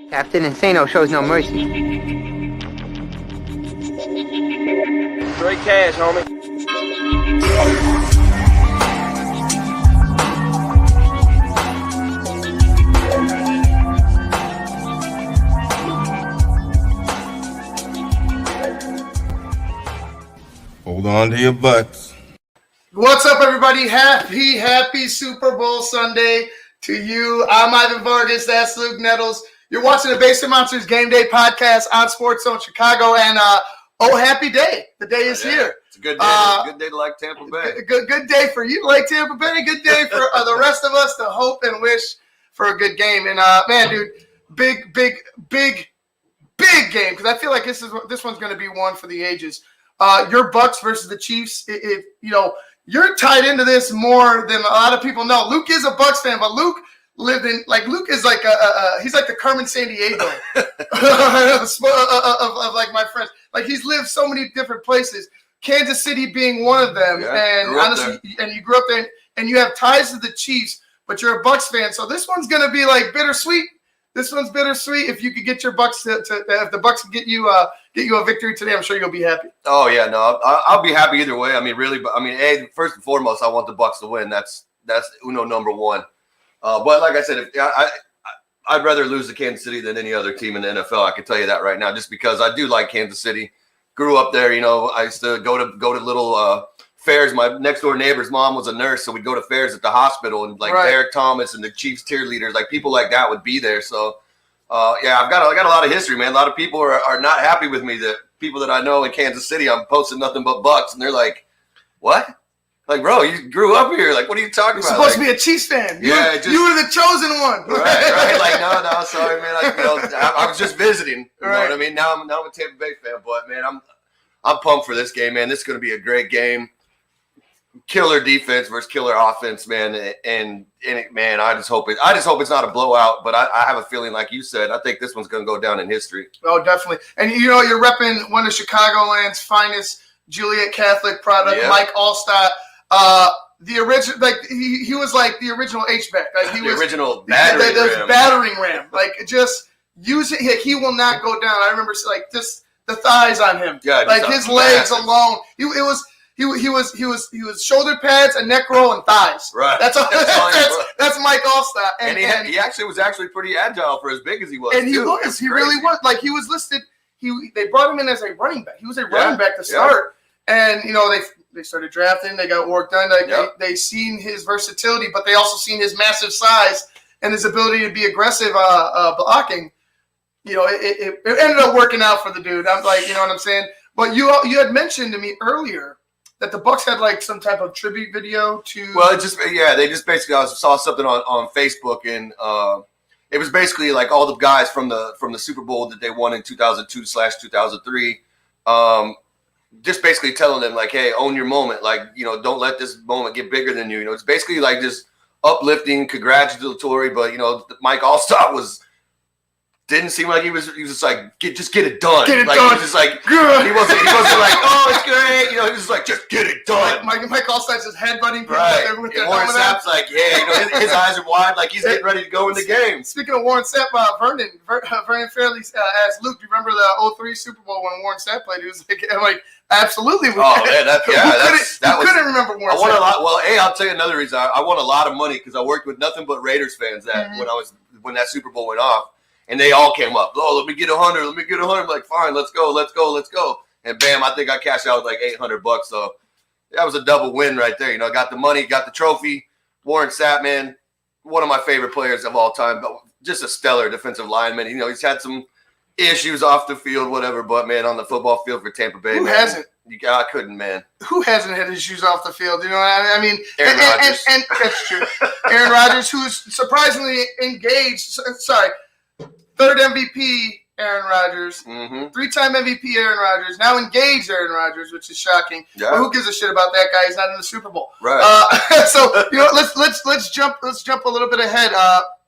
Captain Insano shows no mercy. Straight cash, homie. Hold on to your butts. What's up, everybody? Happy Super Bowl Sunday to you. I'm Ivan Vargas. That's Luke Nettles. You're watching the Basement Monsters Game Day podcast on SportsZone Chicago. And, happy day. The day is here. It's a good day. Good day to like Tampa Bay. Good day for you to like Tampa Bay. Good day for the rest of us to hope and wish for a good game. And, man, dude, big game. Because I feel like this one's going to be one for the ages. Your Bucks versus the Chiefs. If you're tied into this more than a lot of people know. Luke is a Bucks fan, but Luke Luke is like he's like the Carmen Sandiego of like my friends. Like, he's lived so many different places, Kansas City being one of them. Yeah, and honestly, and you grew up there, and you have ties to the Chiefs, but you're a Bucks fan. So this one's gonna be like bittersweet. This one's bittersweet. If you could get your Bucks if the Bucks can get you a victory today, I'm sure you'll be happy. Oh yeah, no, I'll be happy either way. I mean, really, but I mean, first and foremost, I want the Bucks to win. That's uno number one. But like I said, I'd rather lose to Kansas City than any other team in the NFL. I can tell you that right now, just because I do like Kansas City. Grew up there, I used to go to little fairs. My next door neighbor's mom was a nurse, so we'd go to fairs at the hospital, and like right. Derek Thomas and the Chiefs cheerleaders, like people like that would be there. So I got a lot of history, man. A lot of people are not happy with me. The people that I know in Kansas City, I'm posting nothing but Bucks, and they're like, "What? Like, bro, you grew up here. Like, what are you talking about? Supposed to be a Chiefs fan. You were the chosen one." Right. Like, no, sorry, man. I was just visiting. You know what I mean? Now I'm a Tampa Bay fan, but man, I'm pumped for this game, man. This is going to be a great game. Killer defense versus killer offense, man. And man, I just hope it's not a blowout. But I have a feeling, like you said, I think this one's going to go down in history. Oh, definitely. And you're repping one of Chicagoland's finest Juliet Catholic product, Yeah. Mike Allstott. The original, like he was like the original H-back. Like he was original battering ram. Like, just use it. He will not go down. I remember like just the thighs on him. Yeah, like his legs alone. He was shoulder pads, a neck roll, and thighs. Right. That's Mike Allstott. And he actually was pretty agile for as big as he was. And he really was. Like, he was listed. They brought him in as a running back. He was a running back to start. Yeah. And they started drafting. They got work done. They seen his versatility, but they also seen his massive size and his ability to be aggressive blocking. It ended up working out for the dude. I'm like, you know what I'm saying? But you had mentioned to me earlier that the Bucks had like some type of tribute video to. Well, they just basically, I saw something on Facebook, and it was basically like all the guys from the Super Bowl that they won in 2002/2003. Just basically telling them, like, hey, own your moment. Like, don't let this moment get bigger than you. It's basically like just uplifting, congratulatory. But Mike Allstott didn't seem like he was just like, just get it done. He was just like, good. He wasn't like, oh, it's great. He was just like, just get it done. Mike Allstott's just headbutting people. Right. With and Warren Sapp's like, yeah, his eyes are wide, like he's getting ready to go in the game. Speaking of Warren Sapp, Vernon Fairley asked Luke, do you remember the 2003 Super Bowl when Warren Sapp played? He was like, I'm like, absolutely. Couldn't remember Warren Sapp. I won a lot. Well, I'll tell you another reason. I won a lot of money because I worked with nothing but Raiders fans when that Super Bowl went off. And they all came up. Oh, let me get 100. Let me get 100. I'm like, fine, let's go. And bam, I think I cashed out with like $800. So that was a double win right there. Got the money, got the trophy. Warren Sapp, man, one of my favorite players of all time. But just a stellar defensive lineman. He's had some issues off the field, whatever. But man, on the football field for Tampa Bay, who hasn't? I couldn't, man. Who hasn't had issues off the field? You know what I mean? Aaron Rodgers. And that's true. Aaron Rodgers, who's surprisingly engaged. Sorry. Third MVP, Aaron Rodgers. Mm-hmm. 3-time MVP, Aaron Rodgers. Now engaged Aaron Rodgers, which is shocking. Yeah. But who gives a shit about that guy? He's not in the Super Bowl. Right. So let's jump a little bit ahead.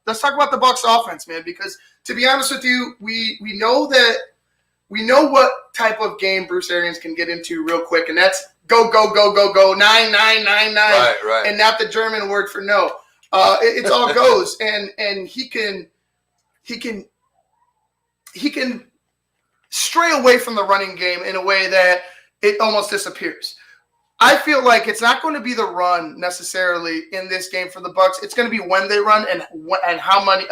Let's talk about the Bucs offense, man. Because to be honest with you, we know what type of game Bruce Arians can get into real quick, and that's go 9 9 9 9. Right. And not the German word for no. It's all goes, and he can stray away from the running game in a way that it almost disappears. I feel like it's not going to be the run necessarily in this game for the Bucs. It's going to be when they run and how many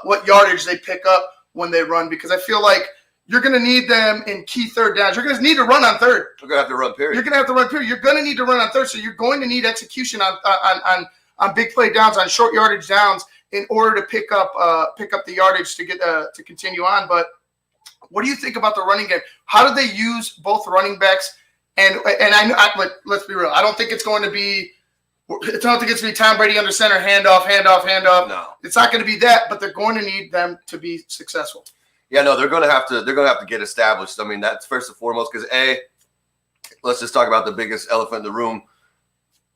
what yardage they pick up when they run, because I feel like you're going to need them in key third downs. You're going to need to run on third. You're going to have to run, period. You're going to have to run, period. You're going to need to run on third, so you're going to need execution on big play downs, on short yardage downs, in order to pick up the yardage to get to continue on. But what do you think about the running game? How do they use both running backs? And let's be real. I don't think it's going to be. I don't think it's going to be Tom Brady under center, handoff. No, it's not going to be that. But they're going to need them to be successful. Yeah, no, they're going to have to get established. I mean, that's first and foremost, because let's just talk about the biggest elephant in the room.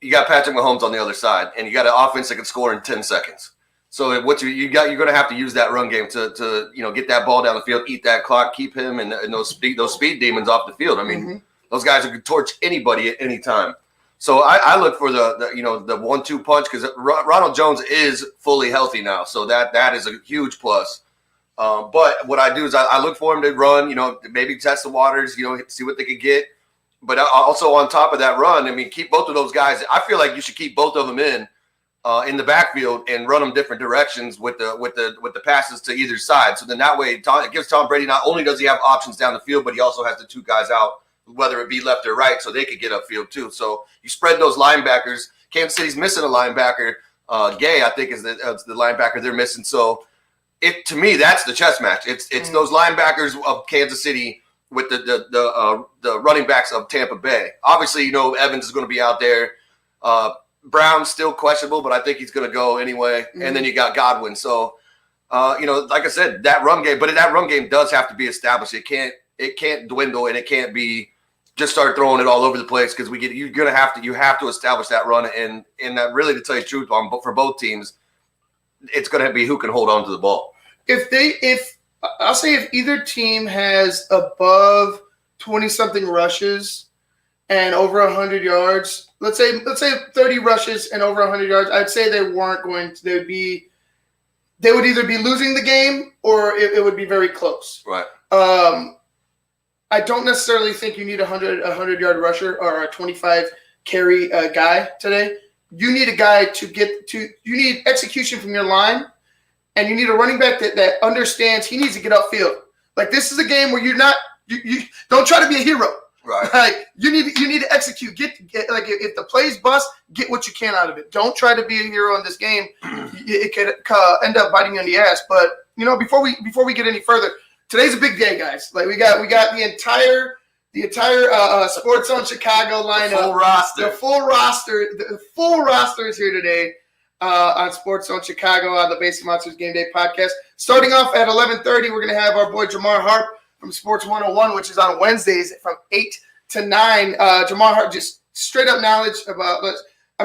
You got Patrick Mahomes on the other side, and you got an offense that can score in 10 seconds. So you're going to have to use that run game to get that ball down the field, eat that clock, keep him and those speed demons off the field. I mean, those guys can torch anybody at any time. So I look for the 1-2 punch, because Ronald Jones is fully healthy now, so that is a huge plus. But what I do is I look for him to run, maybe test the waters, see what they could get. But also on top of that run, I mean, keep both of those guys. I feel like you should keep both of them in the backfield and run them different directions with the passes to either side. So then that way it gives Tom Brady, not only does he have options down the field, but he also has the two guys out, whether it be left or right, so they could get upfield too. So you spread those linebackers. Kansas City's missing a linebacker. Gay, I think, is the linebacker they're missing. So to me, that's the chess match. It's those linebackers of Kansas City with the running backs of Tampa Bay. Obviously, Evans is going to be out there. Brown's still questionable, but I think he's going to go anyway. And then you got Godwin. So, like I said, that run game does have to be established. It can't dwindle, and it can't be just start throwing it all over the place, because you have to establish that run. And that, really, to tell you the truth, for both teams, it's going to be who can hold on to the ball. I'll say if either team has above 20-something rushes and over 100 yards, let's say 30 rushes and over 100 yards, I'd say they would either be losing the game or it would be very close. Right. I don't necessarily think you need a 100-yard rusher or a 25 carry guy today. You need a guy you need execution from your line, and you need a running back that understands he needs to get upfield. Like, this is a game where you don't try to be a hero. Right. Like, you need to execute. Get like, if the plays bust, get what you can out of it. Don't try to be a hero in this game. It could end up biting you in the ass. But before we get any further, today's a big day, guys. Like, we got the entire SportsZone Chicago lineup. The full roster is here today on SportsZone Chicago on the Basic Monsters Game Day podcast. Starting off at 11:30, we're going to have our boy Jamar Harp from Sports 101, which is on Wednesdays from 8 to 9. Jamar Harp, just straight up knowledge about,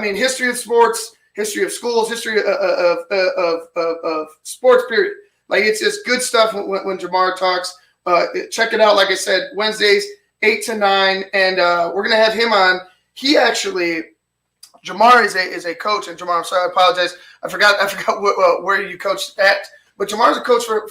history of sports, history of schools, history of sports, period. Like, it's just good stuff when Jamar talks. Check it out. Like I said, Wednesdays, 8 to 9, and we're going to have him on. Jamar is a coach, and Jamar, I'm sorry, I apologize. I forgot where you coached at. But Jamar's a coach for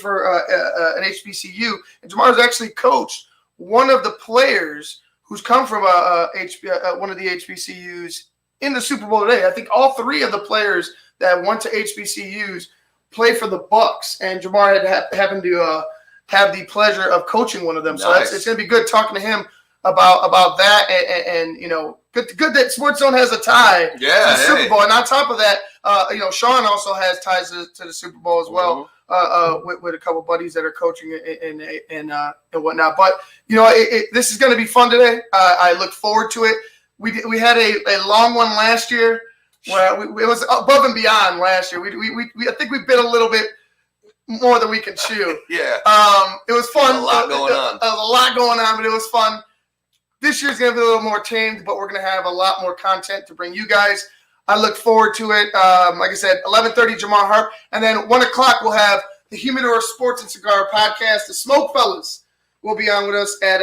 an HBCU, and Jamar's actually coached one of the players who's come from one of the HBCUs in the Super Bowl today. I think all three of the players that went to HBCUs play for the Bucs, and Jamar happened to have the pleasure of coaching one of them. So nice. It's going to be good talking to him about that, and good that SportsZone has a tie to the Super Bowl. And on top of that, Shawn also has ties to the Super Bowl as well. With a couple buddies that are coaching and whatnot. But this is going to be fun today. I look forward to it. We had a long one last year where it was above and beyond last year. I think we bit a little bit more than we can chew. Yeah. It was fun. A lot going on. A lot going on, but it was fun. This year's going to be a little more tamed, but we're going to have a lot more content to bring you guys. I look forward to it. Like I said, 11:30, Jamar Harp. And then 1 o'clock, we'll have the Humidor Sports and Cigar podcast. The Smokefellas will be on with us at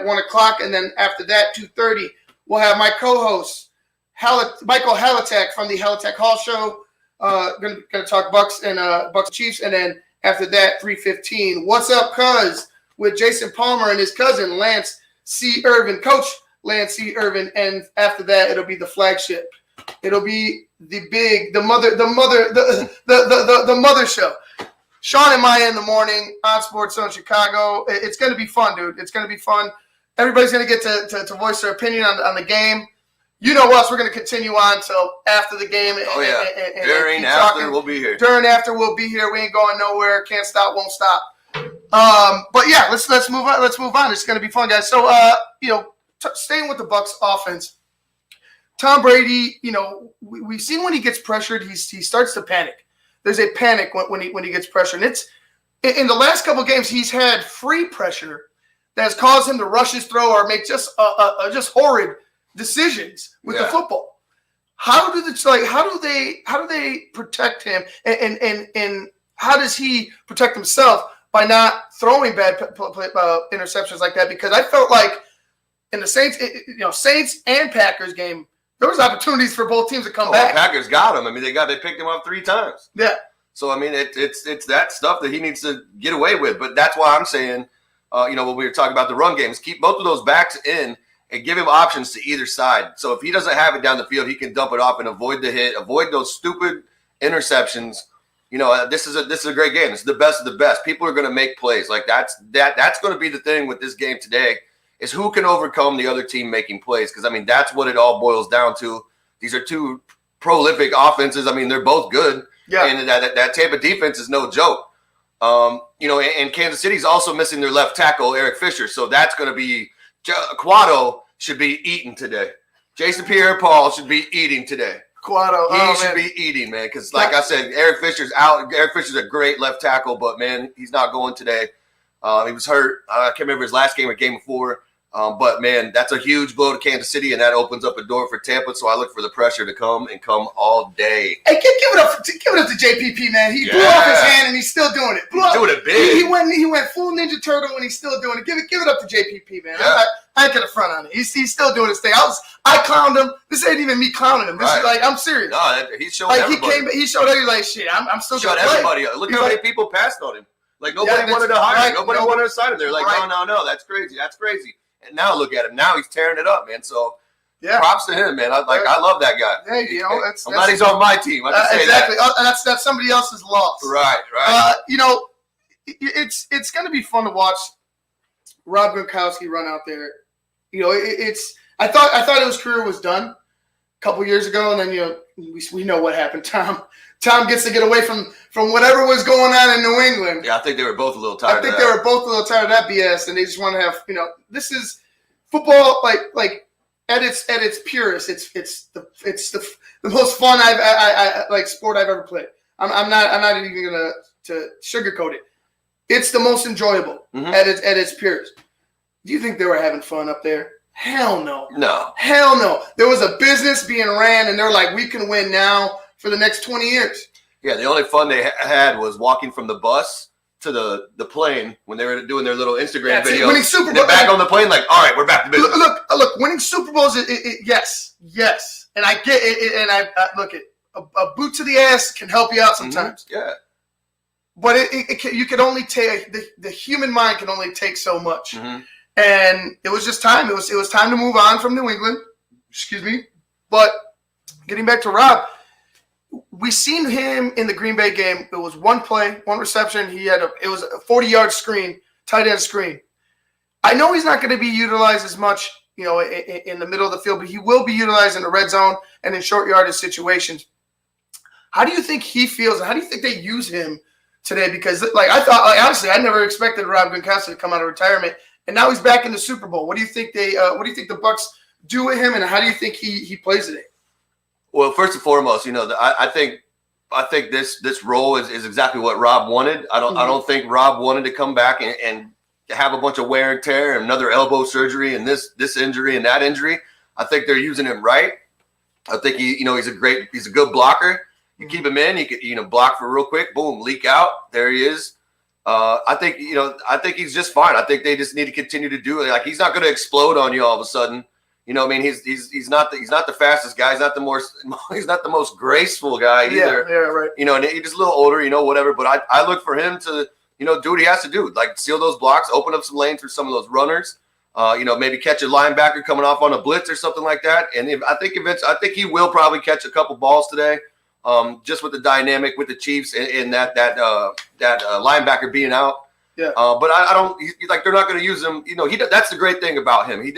1 o'clock. And then after that, 2:30, we'll have my co-host, Michael Halatek from the Halatek Hall Show. Gonna talk Bucks and Chiefs, and then after that, 3:15. What's up, cuz? With Jason Palmer and his cousin Lance C. Irvin, Coach Lance C. Irvin, and after that, it'll be the flagship. It'll be the mother show. Shawn and Maya in the morning on SportsZone Chicago. It's gonna be fun, dude. It's gonna be fun. Everybody's gonna get to voice their opinion on the game. You know us. We're gonna continue on till after the game. And during, after, we'll be here. During, after, we'll be here. We ain't going nowhere. Can't stop, won't stop. But yeah, let's move on. Let's move on. It's gonna be fun, guys. So staying with the Bucks offense, Tom Brady. We've seen when he gets pressured, he starts to panic. There's a panic when he gets pressured. And it's in the last couple of games he's had free pressure that has caused him to rush his throw or make just horrid decisions with the football. How do they protect him, and how does he protect himself by not throwing bad interceptions like that? Because I felt like in the Saints and Packers game, there was opportunities for both teams to come back. The Packers got him. I mean, they picked him up 3 times. Yeah. So I mean, it's that stuff that he needs to get away with. But that's why I'm saying, when we were talking about the run games, keep both of those backs in and give him options to either side. So if he doesn't have it down the field, he can dump it off and avoid the hit, avoid those stupid interceptions. This is a great game. It's the best of the best. People are going to make plays. Like that's going to be the thing with this game today, is who can overcome the other team making plays. Because I mean, that's what it all boils down to. These are 2 prolific offenses. I mean, they're both good. Yeah. And that Tampa defense is no joke. And Kansas City's also missing their left tackle, Eric Fisher. So that's going to be Quado should be eating today. Jason Pierre-Paul should be eating today. Quado. He should be eating, man. Because like I said, Eric Fisher's out. Eric Fisher's a great left tackle, but, man, he's not going today. He was hurt. I can't remember his last game or game before. But, man, that's a huge blow to Kansas City, and that opens up a door for Tampa. So I look for the pressure to come all day. Hey, give it up to JPP, man. He blew off his hand, and he's still doing it. He's doing it big. He went full Ninja Turtle, and he's still doing it. Give it up to JPP, man. Yeah. I ain't gonna front on it. He's still doing his thing. I clowned him. This ain't even me clowning him. This is like, I'm serious. No, he showed everybody. He showed everybody, like, shit, I'm still showed everybody. Look how many people passed on him. Like, nobody wanted to hire him. Nobody wanted to sign him. They're like, no, that's crazy. That's crazy. And now look at him. Now he's tearing it up, man. So props to him, man. I love that guy. Hey, I'm glad he's on my team. I can say exactly. that. That's somebody else's loss. Right. It's going to be fun to watch Rob Gronkowski run out there. I thought his career was done a couple years ago, and then we know what happened. Tom gets to get away from whatever was going on in New England. Yeah, I think they were both a little tired. They were both a little tired of that BS, and they just want to have this is football like at its purest. It's the most fun sport I've ever played. I'm not even gonna to sugarcoat it. It's the most enjoyable at its purest. Do you think they were having fun up there? Hell no. No. Hell no. There was a business being ran, and they're like, we can win now for the next 20 years. Yeah, the only fun they had was walking from the bus to the plane when they were doing their little Instagram videos. Winning Super Bowl. Back on the plane, like, all right, we're back to business. Look, winning Super Bowls, yes. And I get it, and I look, a boot to the ass can help you out sometimes. Yeah. But you can only take, the human mind can only take so much. And it was just time. It was time to move on from New England. Excuse me. But getting back to Rob, we seen him in the Green Bay game. It was one play, one reception. It was a 40-yard screen, tight end screen. I know he's not going to be utilized as much, in the middle of the field, but he will be utilized in the red zone and in short yardage situations. How do you think he feels? How do you think they use him today? Because, I thought, honestly, I never expected Rob Gronkowski to come out of retirement, and now he's back in the Super Bowl. What do you think the Bucs do with him, and how do you think he plays today? Well, first and foremost, I think this role is exactly what Rob wanted. I don't think Rob wanted to come back and have a bunch of wear and tear and another elbow surgery and this injury and that injury. I think they're using him right. I think he's a good blocker. You keep him in, you could block for real quick, boom, leak out. There he is. I think he's just fine. I think they just need to continue to do it. Like, he's not going to explode on you all of a sudden. You know, I mean, he's not the fastest guy. He's not the most graceful guy either. Yeah, right. You know, and he's just a little older, you know, whatever. But I look for him to, you know, do what he has to do, like seal those blocks, open up some lanes for some of those runners. You know, maybe catch a linebacker coming off on a blitz or something like that. And I think he will probably catch a couple balls today, just with the dynamic with the Chiefs and that linebacker being out. Yeah. But I don't like they're not going to use him. You know, that's the great thing about him. He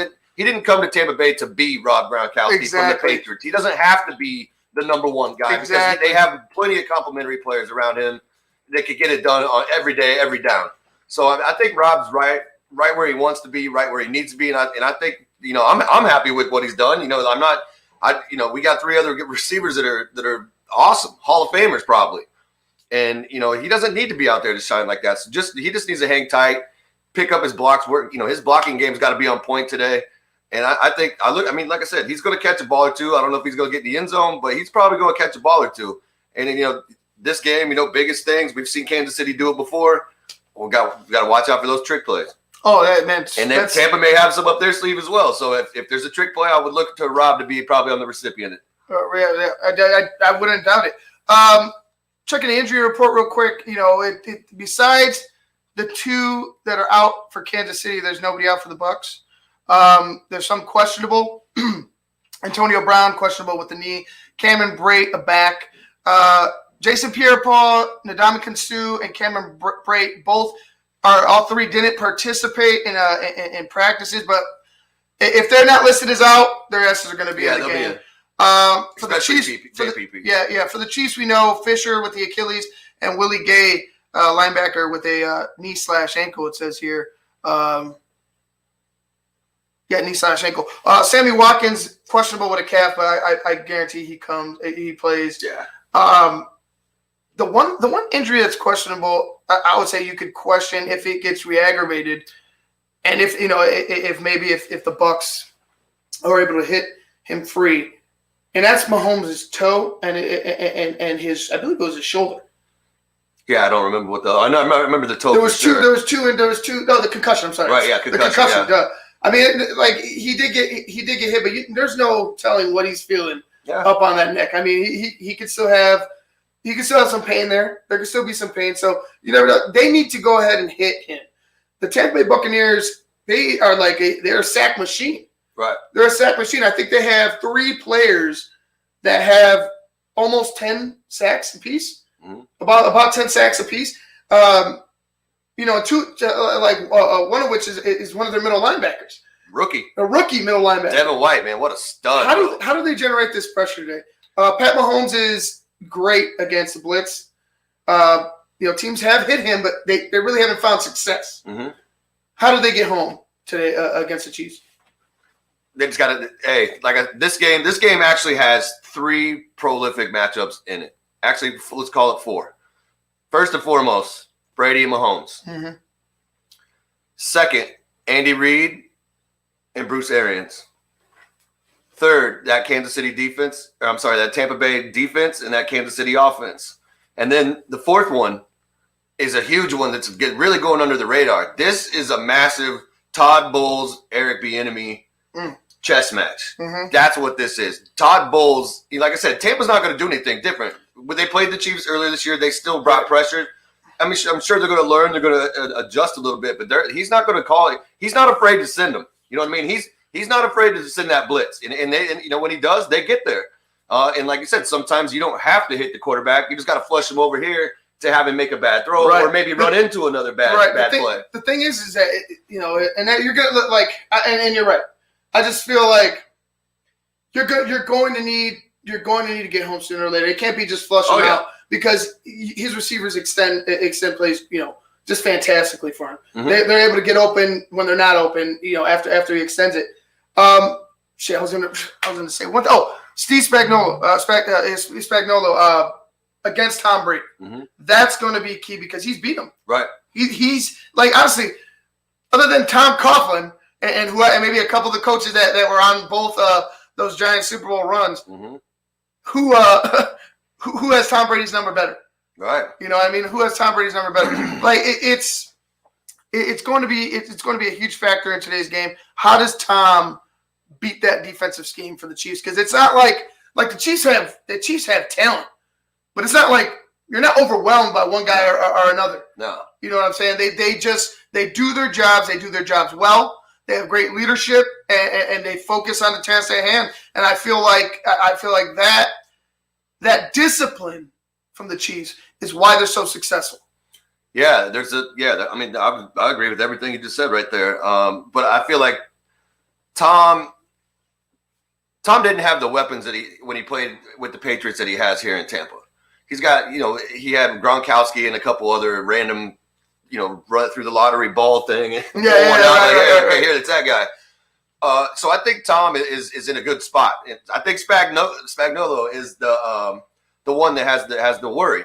didn't come to Tampa Bay to be Rob Gronkowski from the Patriots. He doesn't have to be the number one guy because they have plenty of complimentary players around him that could get it done on every day, every down. So I think Rob's right where he wants to be, right where he needs to be, and I think, you know, I'm happy with what he's done. You know, we got 3 other receivers that are awesome, Hall of Famers probably, and you know, he doesn't need to be out there to shine like that. So he just needs to hang tight, pick up his blocks. Work, you know, his blocking game's got to be on point today. And I think like I said, he's going to catch a ball or two. I don't know if he's going to get in the end zone, but he's probably going to catch a ball or two. And then, you know, this game, you know, biggest things we've seen Kansas City do it before. We got to watch out for those trick plays. Oh, man. And then Tampa may have some up their sleeve as well. So if there's a trick play, I would look to Rob to be probably on the recipient. I wouldn't doubt it. Checking the injury report real quick. You know, besides the 2 that are out for Kansas City, there's nobody out for the Bucs. There's some questionable. Antonio Brown, questionable with the knee. Cameron Brate, a back. Jason Pierre-Paul, Ndamukong Suh, and Cameron Brate all 3 didn't participate in practices, but if they're not listed as out, their asses are going to be in the game. For the Chiefs, for the Chiefs, we know Fisher with the Achilles and Willie Gay, linebacker, with a knee/ankle. It says here, knee/ankle. Sammy Watkins questionable with a calf, but I guarantee he plays. Yeah. The one injury that's questionable, I would say you could question if it gets re-aggravated, and if the Bucs are able to hit him free, and that's Mahomes' toe and his, I believe it was his shoulder. Yeah, I don't remember I remember the toe. There was two. No, the concussion. I'm sorry. Right. Yeah, concussion. Yeah. I mean, like he did get hit, but there's no telling what he's feeling up on that neck. I mean, he could still have. He can still have some pain there. There could still be some pain. So you never know. They need to go ahead and hit him. The Tampa Bay Buccaneers, they're a sack machine. Right. They're a sack machine. I think they have 3 players that have almost 10 sacks apiece. Mm-hmm. About 10 sacks apiece. You know, 2 one of which is one of their middle linebackers. A rookie middle linebacker. Devin White, man, what a stud. How do they generate this pressure today? Pat Mahomes is great against the blitz. You know, teams have hit him, but they really haven't found success. Mm-hmm. How do they get home today against the Chiefs? They just got to this game actually has 3 prolific matchups in it. Actually, let's call it 4. First and foremost, Brady and Mahomes. Mm-hmm. Second, Andy Reid and Bruce Arians. Third, that that Tampa Bay defense and that Kansas City offense. And then the 4th one is a huge one that's really going under the radar. This is a massive Todd Bowles, Eric Bieniemy chess match. Mm-hmm. That's what this is. Todd Bowles, like I said, Tampa's not going to do anything different. When they played the Chiefs earlier this year, they still brought pressure. I mean, I'm sure they're going to learn. They're going to adjust a little bit, but he's not going to call it. He's not afraid to send them. You know what I mean? He's not afraid to send that blitz, and you know, when he does, they get there. And like you said, sometimes you don't have to hit the quarterback. You just got to flush him over here to have him make a bad throw, or maybe run into another bad play. The thing is that, you know, and that you're gonna look like, and you're right. I just feel like you're going to need to get home sooner or later. It can't be just flushing out, because his receivers extend plays, you know, just fantastically for him. Mm-hmm. They're able to get open when they're not open, you know, after he extends it. I was gonna say one. Steve Spagnuolo, against Tom Brady. Mm-hmm. That's going to be key because he's beat him. Right. He's like, honestly, other than Tom Coughlin and maybe a couple of the coaches that were on both those giant Super Bowl runs, mm-hmm. who has Tom Brady's number better? Right. You know what I mean? Who has Tom Brady's number better? Like it's going to be a huge factor in today's game. How does Tom beat that defensive scheme for the Chiefs, because it's not like the Chiefs have talent, but it's not like you're not overwhelmed by one guy or another. No. You know what I'm saying? They do their jobs. They do their jobs well. They have great leadership, and they focus on the task at hand. And I feel like that discipline from the Chiefs is why they're so successful. Yeah, I agree with everything you just said right there. But I feel like Tom didn't have the weapons when he played with the Patriots that he has here in Tampa. He's got, he had Gronkowski and a couple other random, run through the lottery ball thing. Right, here, it's that guy. So I think Tom is in a good spot. I think Spagnuolo is the one that has the worry.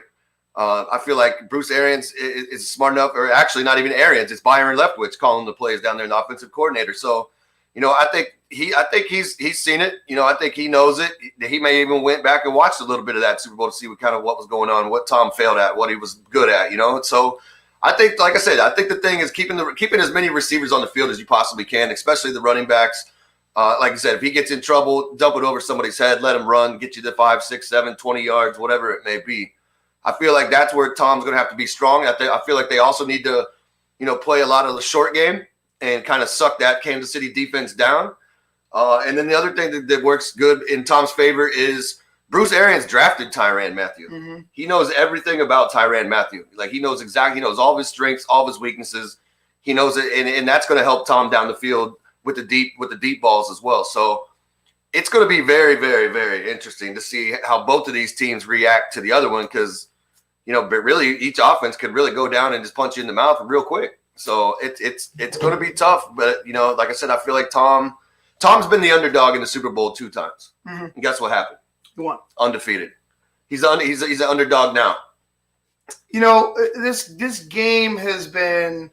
I feel like Bruce Arians is smart enough, or actually not even Arians, it's Byron Leftwich calling the plays down there, the offensive coordinator. So, I think he's seen it. I think he knows it. He may even went back and watched a little bit of that Super Bowl to see what was going on, what Tom failed at, what he was good at. So I think, like I said, the thing is keeping as many receivers on the field as you possibly can, especially the running backs. Like you said, if he gets in trouble, dump it over somebody's head, let him run, get you to 5, 6, 7, 20 yards, whatever it may be. I feel like that's where Tom's going to have to be strong. I feel like they also need to, play a lot of the short game and kind of suck that Kansas City defense down. And then the other thing that works good in Tom's favor is Bruce Arians drafted Tyrann Mathieu. Mm-hmm. He knows everything about Tyrann Mathieu. Like he knows all of his strengths, all of his weaknesses. He knows it, and that's going to help Tom down the field with the deep balls as well. So it's going to be very, very, very interesting to see how both of these teams react to the other one, because but really each offense could really go down and just punch you in the mouth real quick. So it's going to be tough. But like I said, I feel like Tom's been the underdog in the Super Bowl 2 times. Mm-hmm. And guess what happened? He won. Undefeated. He's an underdog now. This game has been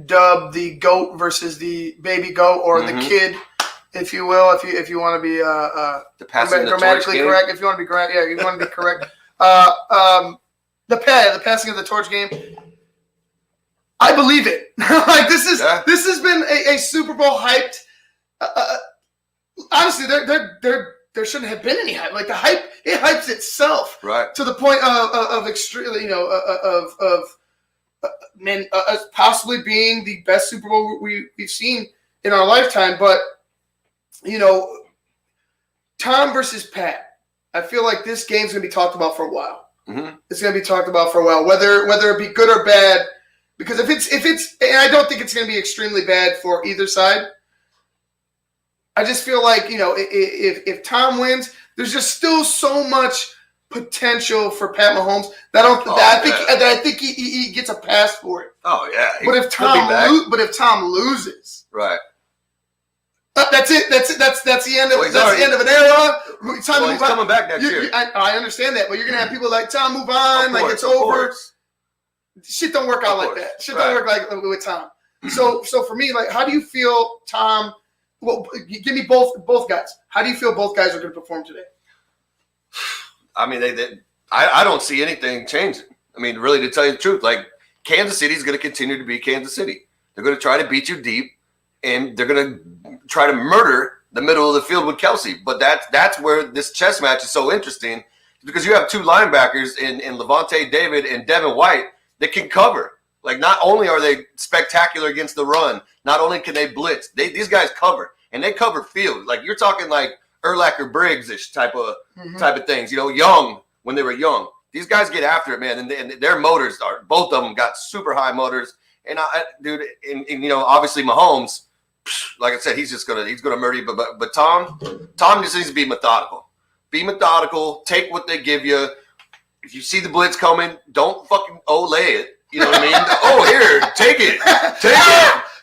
dubbed the GOAT versus the baby goat, or the kid, if you will, if you want to be grammatically correct. If you want to be correct, you want to be correct. The passing of the torch game. I believe it. Like this has been a Super Bowl hyped. Honestly, there shouldn't have been any hype. Like the hype, it hypes itself, right, to the point of extremely, possibly being the best Super Bowl we've seen in our lifetime. But Tom versus Pat, I feel like this game's gonna be talked about for a while. Mm-hmm. It's gonna be talked about for a while, whether it be good or bad. Because if it's, and I don't think it's gonna be extremely bad for either side. I just feel like, if Tom wins, there's just still so much potential for Pat Mahomes that I think he gets a pass for it. Oh yeah. But if Tom loses, right. That's it. That's the end of the end of an era. He's coming back next year. I understand that, but you're gonna have people like Tom move on, like it's over. Shit don't work out like that. Shit don't work like with Tom. So for me, like, how do you feel Tom? Well, give me both guys. How do you feel both guys are going to perform today? I mean, I don't see anything changing. I mean, really, to tell you the truth, like Kansas City is going to continue to be Kansas City. They're going to try to beat you deep, and they're going to try to murder the middle of the field with Kelsey. But that's where this chess match is so interesting, because you have 2 linebackers in Levante David and Devin White that can cover. Like, not only are they spectacular against the run, not only can they blitz, these guys cover, and they cover field. Like, you're talking like Urlacher Briggs-ish type of things. Young, when they were young. These guys get after it, man, and their motors both of them got super high motors. And obviously Mahomes, like I said, he's gonna murder you. But Tom just needs to be methodical. Be methodical. Take what they give you. If you see the blitz coming, don't fucking lay it. You know what I mean? Oh, here, take it.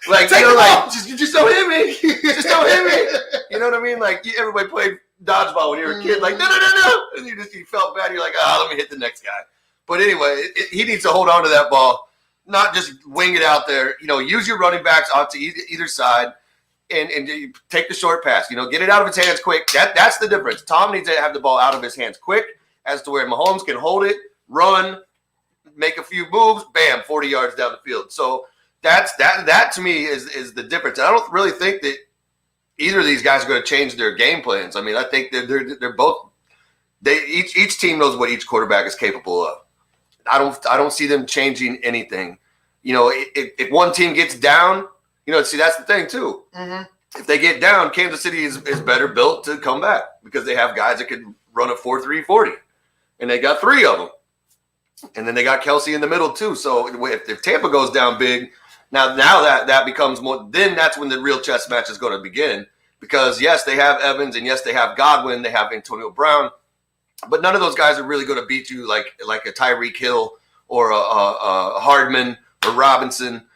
Like, just don't hit me. Just don't hit me. You know what I mean? Like, everybody played dodgeball when you were a kid. Like, no. And you felt bad. You're like, let me hit the next guy. But anyway, he needs to hold on to that ball, not just wing it out there. Use your running backs out to either side and take the short pass. Get it out of his hands quick. That's the difference. Tom needs to have the ball out of his hands quick, as to where Mahomes can hold it, run, make a few moves, bam, 40 yards down the field. So that to me is the difference. And I don't really think that either of these guys are going to change their game plans. I mean, I think they're both. Each team knows what each quarterback is capable of. I don't see them changing anything. If one team gets down, see, that's the thing too. Mm-hmm. If they get down, Kansas City is better built to come back because they have guys that can run a 4.3 40, and they got 3 of them, and then they got Kelsey in the middle too. So if Tampa goes down big, now that becomes more. Then that's when the real chess match is going to begin because yes, they have Evans, and yes, they have Godwin, they have Antonio Brown, but none of those guys are really going to beat you like a Tyreek Hill or a Hardman or Robinson.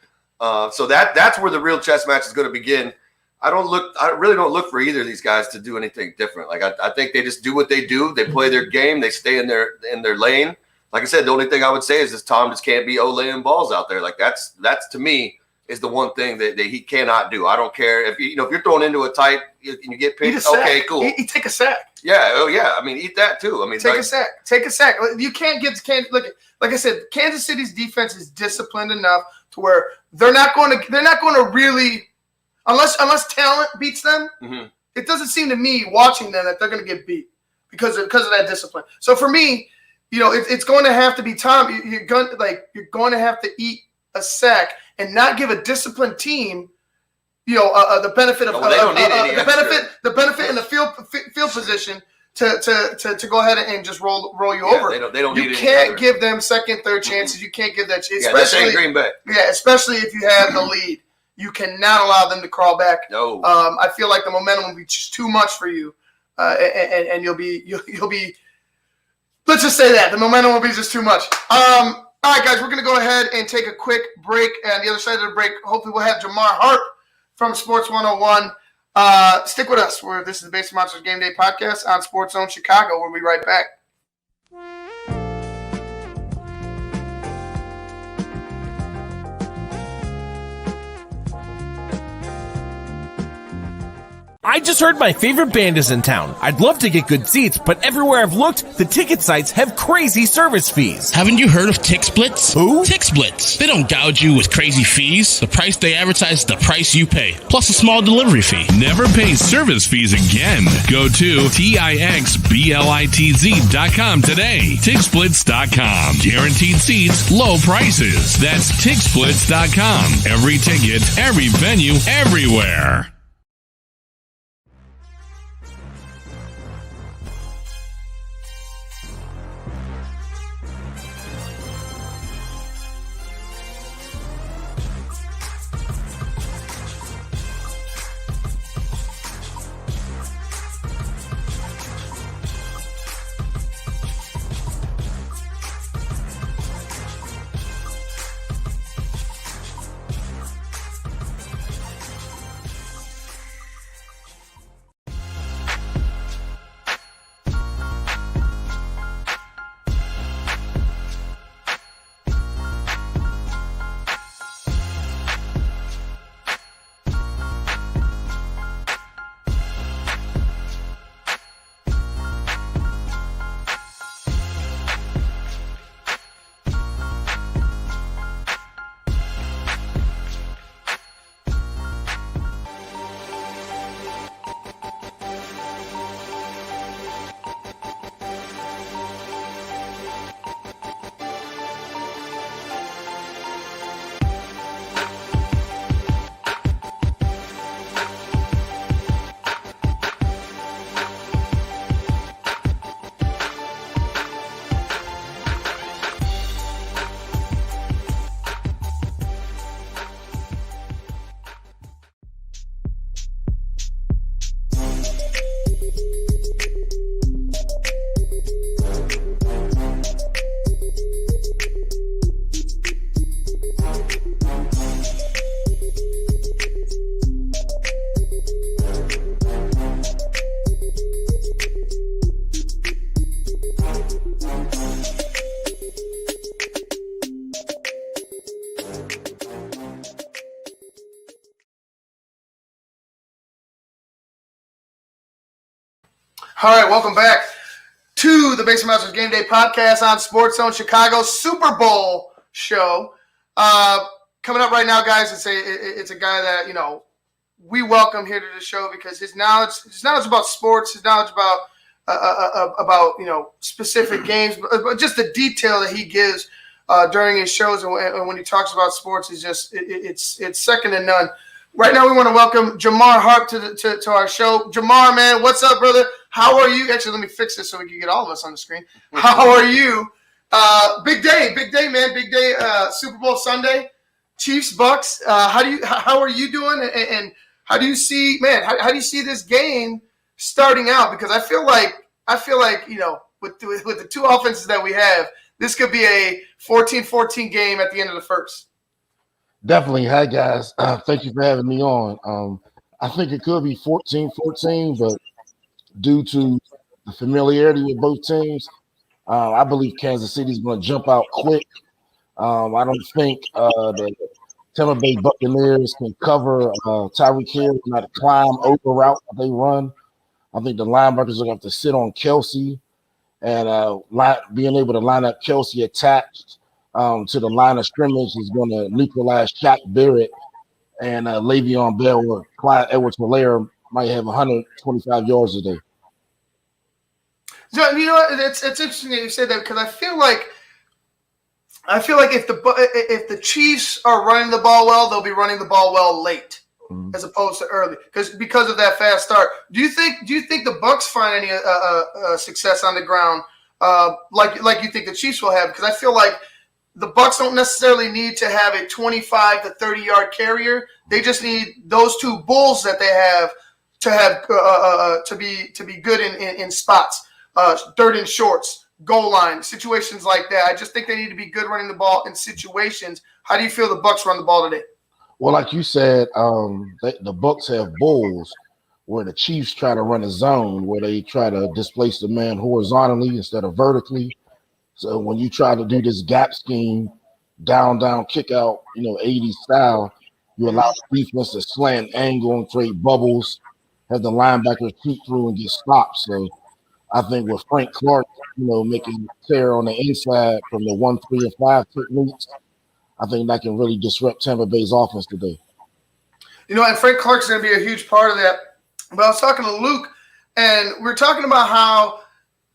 So that's where the real chess match is going to begin. I really don't look for either of these guys to do anything different. Like I think they just do what they do. They play their game. They stay in their lane. Like I said, the only thing I would say is this Tom just can't be laying balls out there. Like that's to me is the one thing that he cannot do. I don't care if you're thrown into a tight and you get picked. Okay, cool. He take a sack. Yeah. Oh yeah. I mean, eat that too. I mean, take a sack. Take a sack. You can't get look. Like I said, Kansas City's defense is disciplined enough to where they're not going to really. Unless talent beats them, mm-hmm. It doesn't seem to me watching them that they're going to get beat because of that discipline. So for me, it's going to have to be Tom. You're going to have to eat a sack and not give a disciplined team, the benefit of the benefit in the field position to go ahead and just roll you over. They don't need it. You can't give them second, third chances. Mm-hmm. You can't give that chance. Yeah, this ain't Green Bay. Yeah, especially if you have the lead. You cannot allow them to crawl back. No. I feel like the momentum will be just too much for you, and you'll be. Let's just say that the momentum will be just too much. All right, guys, we're going to go ahead and take a quick break. And the other side of the break, hopefully, we'll have Jamar Harp from Sports 101. Stick with us. This is the Basic Monsters Game Day podcast on SportsZone Chicago. We'll be right back. I just heard my favorite band is in town. I'd love to get good seats, but everywhere I've looked, the ticket sites have crazy service fees. Haven't you heard of TixSplits? Who? TixSplits. They don't gouge you with crazy fees. The price they advertise is the price you pay, plus a small delivery fee. Never pay service fees again. Go to TixSplits.com today. TixSplits.com. Guaranteed seats, low prices. That's TixSplits.com. Every ticket, every venue, everywhere. All right, welcome back to the Basic Monsters Game Day podcast on SportsZone Chicago Super Bowl show. Coming up right now, guys, it's a guy that we welcome here to the show because his knowledge about sports, his knowledge about specific games, but just the detail that he gives during his shows and when he talks about sports is just it's second to none. Right now, we want to welcome Jamar Harp to our show. Jamar, man, what's up, brother? How are you? Actually, let me fix this so we can get all of us on the screen. How are you? Big day, man. Big day. Super Bowl Sunday, Chiefs, Bucks. How are you doing? And how do you see, man? How do you see this game starting out? Because I feel like with the two offenses that we have, this could be a 14-14 game at the end of the first. Definitely. Hi, guys. Thank you for having me on. I think it could be 14-14, but due to the familiarity with both teams, I believe Kansas City is going to jump out quick. I don't think the Tampa Bay Buccaneers can cover Tyreek Hill, not a climb over route that they run. I think the linebackers are going to have to sit on Kelsey and being able to line up Kelsey attached to the line of scrimmage is going to neutralize Shaq Barrett and Le'Veon Bell or Clyde Edwards-Helaire might have 125 yards a day. So, you know what? It's interesting that you said that because I feel like if the Chiefs are running the ball well, they'll be running the ball well late as opposed to early because of that fast start. Do you think the Bucs find any success on the ground like you think the Chiefs will have? Because I feel like the Bucs don't necessarily need to have a 25 to 30 yard carrier. They just need those two bulls that they have to be good in spots, third and shorts, goal line, situations like that. I just think they need to be good running the ball in situations. How do you feel the Bucs run the ball today? Well, like you said, the Bucs have bulls where the Chiefs try to run a zone where they try to displace the man horizontally instead of vertically. So when you try to do this gap scheme, down, kick out, 80s style, you allow the defense to slant angle and create bubbles, have the linebackers shoot through and get stopped. So I think with Frank Clark, making tear on the inside from the 1, 3, and 5 techniques, I think that can really disrupt Tampa Bay's offense today. And Frank Clark's going to be a huge part of that. But I was talking to Luke, and we're talking about how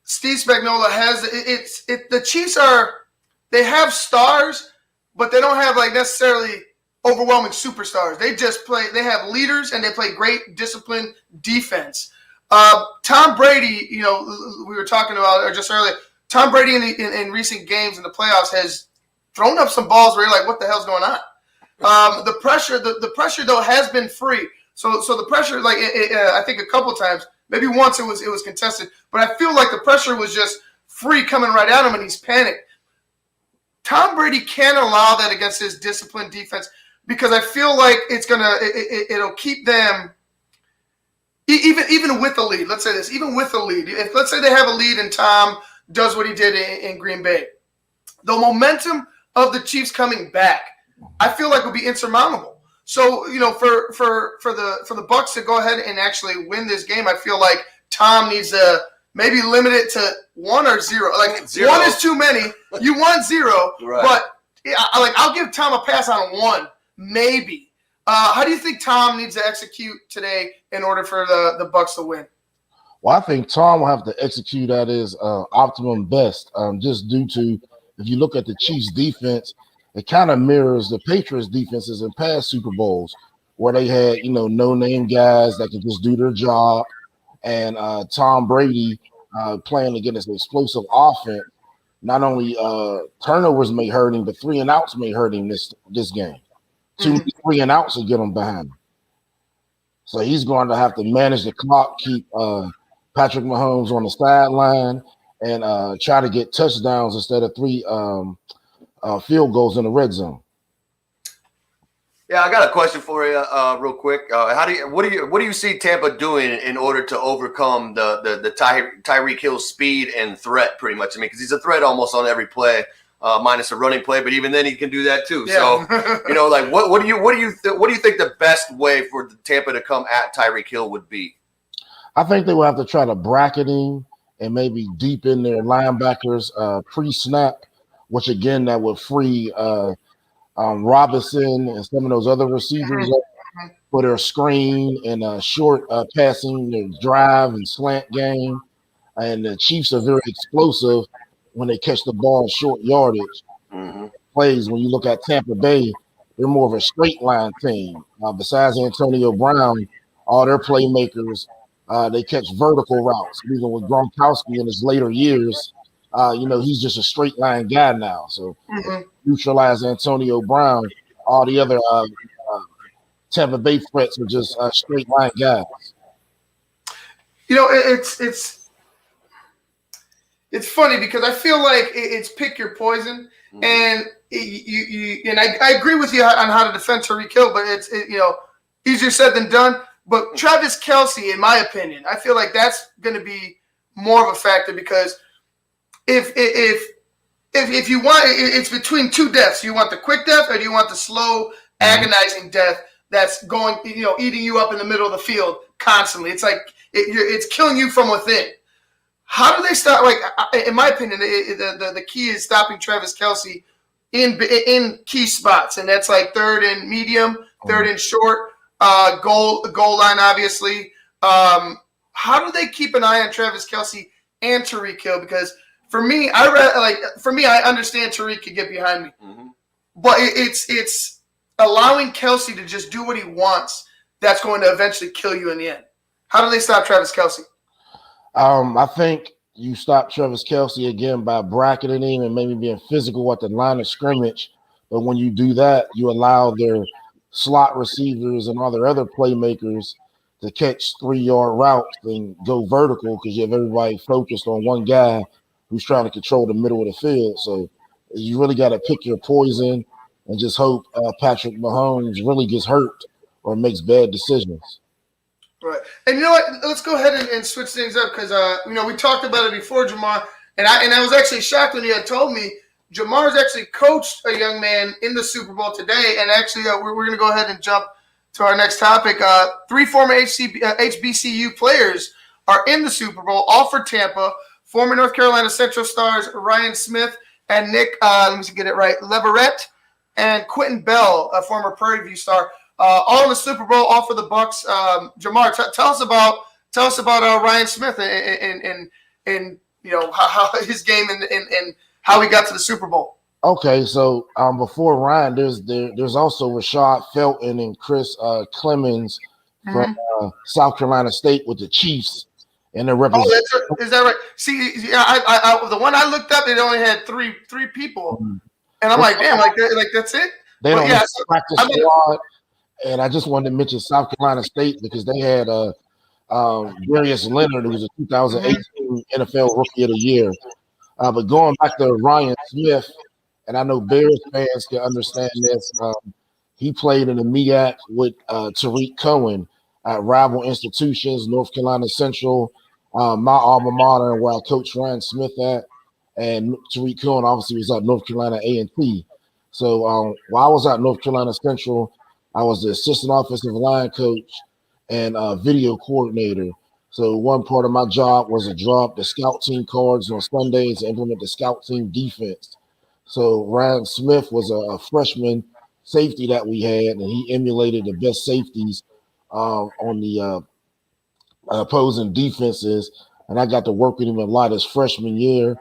Steve Spagnuolo has the Chiefs they have stars, but they don't have necessarily overwhelming superstars. They have leaders and they play great disciplined defense. Tom Brady, we were talking about just earlier. Tom Brady in recent games in the playoffs has thrown up some balls where you're like, what the hell's going on? The pressure though has been free. So the pressure, I think a couple of times, maybe once it was contested, but I feel like the pressure was just free coming right at him and he's panicked. Tom Brady can't allow that against his disciplined defense because I feel like it'll keep them even with the lead. Let's say this, even with the lead. If let's say they have a lead and Tom does what he did in Green Bay, the momentum of the Chiefs coming back, I feel like would be insurmountable. So, for the Bucs to go ahead and actually win this game, I feel like Tom needs to maybe limit it to 1 or 0. Zero. 1 is too many. You want 0, right. But I'll give Tom a pass on 1, maybe. How do you think Tom needs to execute today in order for the Bucs to win? Well, I think Tom will have to execute at his optimum best, just due to if you look at the Chiefs' defense, it kind of mirrors the Patriots' defenses in past Super Bowls where they had, no-name guys that can just do their job. And Tom Brady playing against an explosive offense, not only turnovers may hurt him, but 3 and outs may hurt him this game. 2, 3 and outs will get him behind him. So he's going to have to manage the clock, keep Patrick Mahomes on the sideline, and try to get touchdowns instead of 3 field goals in the red zone. Yeah, I got a question for you, real quick. What do you see Tampa doing in order to overcome the Tyreek Hill speed and threat, pretty much? I mean, because he's a threat almost on every play, minus a running play, but even then he can do that too. Yeah. So, what do you think the best way for Tampa to come at Tyreek Hill would be? I think they will have to try to bracket him and maybe deepen their linebackers pre-snap, which again that would free Robinson and some of those other receivers for their screen and short passing, their drive and slant game. And the Chiefs are very explosive when they catch the ball in short yardage plays. When you look at Tampa Bay, they're more of a straight line team. Besides Antonio Brown, all their playmakers, they catch vertical routes. Even with Gronkowski in his later years, he's just a straight line guy now. So neutralize Antonio Brown. All the other Tampa Bay threats are just straight line guys. It's funny because I feel like it's pick your poison, and I agree with you on how to defend Tyreek Hill, but it's easier said than done. But Travis Kelce, in my opinion, I feel like that's going to be more of a factor because if you want, it's between two deaths. You want the quick death, or do you want the slow, agonizing death that's going, eating you up in the middle of the field constantly? It's like it's killing you from within. How do they stop? Like, in my opinion, the key is stopping Travis Kelce in key spots, and that's like third and medium, third and short, goal line, obviously. How do they keep an eye on Travis Kelce and Tyreek Hill? Because for me, I understand Tyreek could get behind me, but it's allowing Kelce to just do what he wants that's going to eventually kill you in the end. How do they stop Travis Kelce? I think you stop Travis Kelce again by bracketing him and maybe being physical at the line of scrimmage. But when you do that, you allow their slot receivers and all their other playmakers to catch 3-yard routes and go vertical because you have everybody focused on one guy who's trying to control the middle of the field. So you really got to pick your poison and just hope Patrick Mahomes really gets hurt or makes bad decisions. Right. And you know what? Let's go ahead and switch things up because, we talked about it before, Jamar, and I was actually shocked when you had told me Jamar's actually coached a young man in the Super Bowl today, and actually we're going to go ahead and jump to our next topic. 3 former HBCU players are in the Super Bowl, all for Tampa. Former North Carolina Central stars Ryan Smith and Nick, let me get it right, Leverett, and Quentin Bell, a former Prairie View star. All in the Super Bowl, all for the Bucs. Jamar, tell us about Ryan Smith and how his game and how he got to the Super Bowl. Okay, so before Ryan, there's also Rashad Felton and Chris Clemens from South Carolina State with the Chiefs, and they're representing. Oh, is that right? See, I the one I looked up, it only had three people, and I'm like, damn, like that's it. They don't have a practice squad. And I just wanted to mention South Carolina State because they had Darius Leonard, who was a 2018 NFL Rookie of the Year. But going back to Ryan Smith, and I know Bears fans can understand this, he played in the MEAC with Tariq Cohen at rival institutions, North Carolina Central, my alma mater, where I coached Ryan Smith at, and Tariq Cohen obviously was at North Carolina A&T. So while I was at North Carolina Central, I was the assistant offensive line coach and video coordinator. So one part of my job was to draw up the scout team cards on Sundays and implement the scout team defense. So Ryan Smith was a freshman safety that we had, and he emulated the best safeties on the opposing defenses. And I got to work with him a lot his freshman year.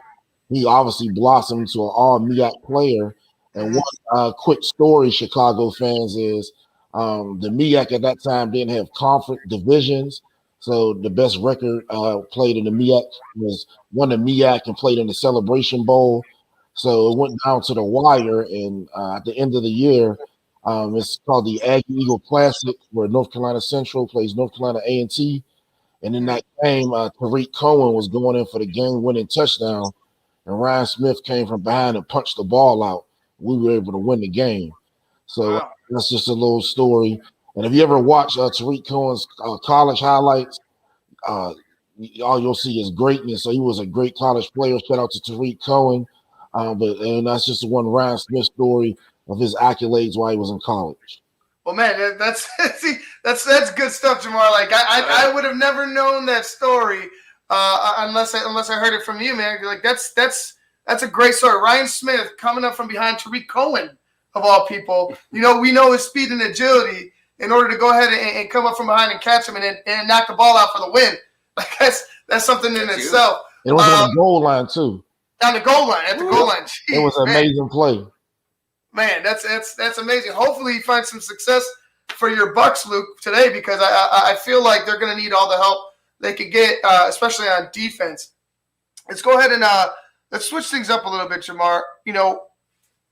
He obviously blossomed to an all-MEAC player. And one quick story, Chicago fans, is the MEAC at that time didn't have conference divisions. So the best record played in the MEAC was won the MEAC and played in the Celebration Bowl. So it went down to the wire. And at the end of the year, it's called the Aggie Eagle Classic, where North Carolina Central plays North Carolina A&T. And in that game, Tariq Cohen was going in for the game-winning touchdown. And Ryan Smith came from behind and punched the ball out. We were able to win the game. So that's just a little story. And if you ever watch Tariq Cohen's college highlights, all you'll see is greatness. So he was a great college player. Shout out to Tariq Cohen. And that's just one Ryan Smith story of his accolades while he was in college. Well, man, that's good stuff, Jamar. Like I would have never known that story unless I heard it from you, man. Like that's a great story. Ryan Smith coming up from behind Tariq Cohen, of all people. We know his speed and agility. in order to go ahead and come up from behind and catch him and knock the ball out for the win. Like that's something in itself. It was on the goal line too. On the goal line, at the goal line. Jeez, it was an amazing play. Man, that's amazing. Hopefully you find some success for your Bucks, Luke, today, because I feel like they're going to need all the help they could get, especially on defense. Let's go ahead and let's switch things up a little bit, Jamar.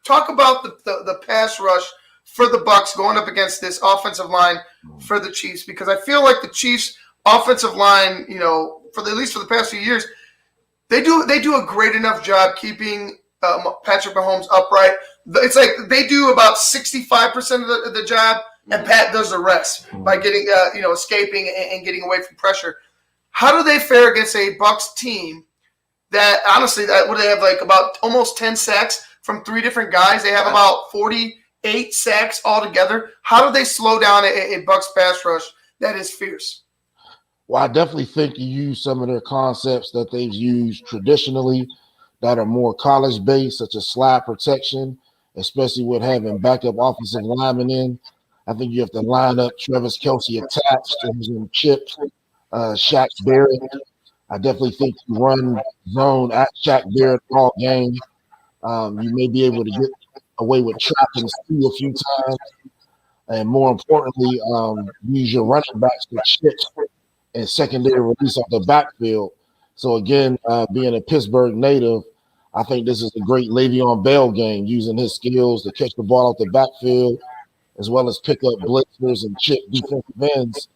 Talk about the pass rush for the Bucks going up against this offensive line for the Chiefs, because I feel like the Chiefs' offensive line, at least for the past few years, they do a great enough job keeping Patrick Mahomes upright. It's like they do about 65% of the job, and Pat does the rest by getting escaping and getting away from pressure. How do they fare against a Bucks team that honestly what they have like about almost 10 sacks from 3 different guys? They have about 48 sacks altogether. How do they slow down a Bucks pass rush that is fierce? Well, I definitely think you use some of their concepts that they've used traditionally that are more college-based, such as slide protection, especially with having backup offensive linemen in. I think you have to line up Travis Kelce attached to his chips, Shaq Barrett. I definitely think you run zone at Shaq Barrett all game. You may be able to get away with trapping Steve a few times. And more importantly, use your running backs for chips and secondary release off the backfield. So again, being a Pittsburgh native, I think this is a great Le'Veon Bell game, using his skills to catch the ball off the backfield, as well as pick up blitzers and chip defensive ends.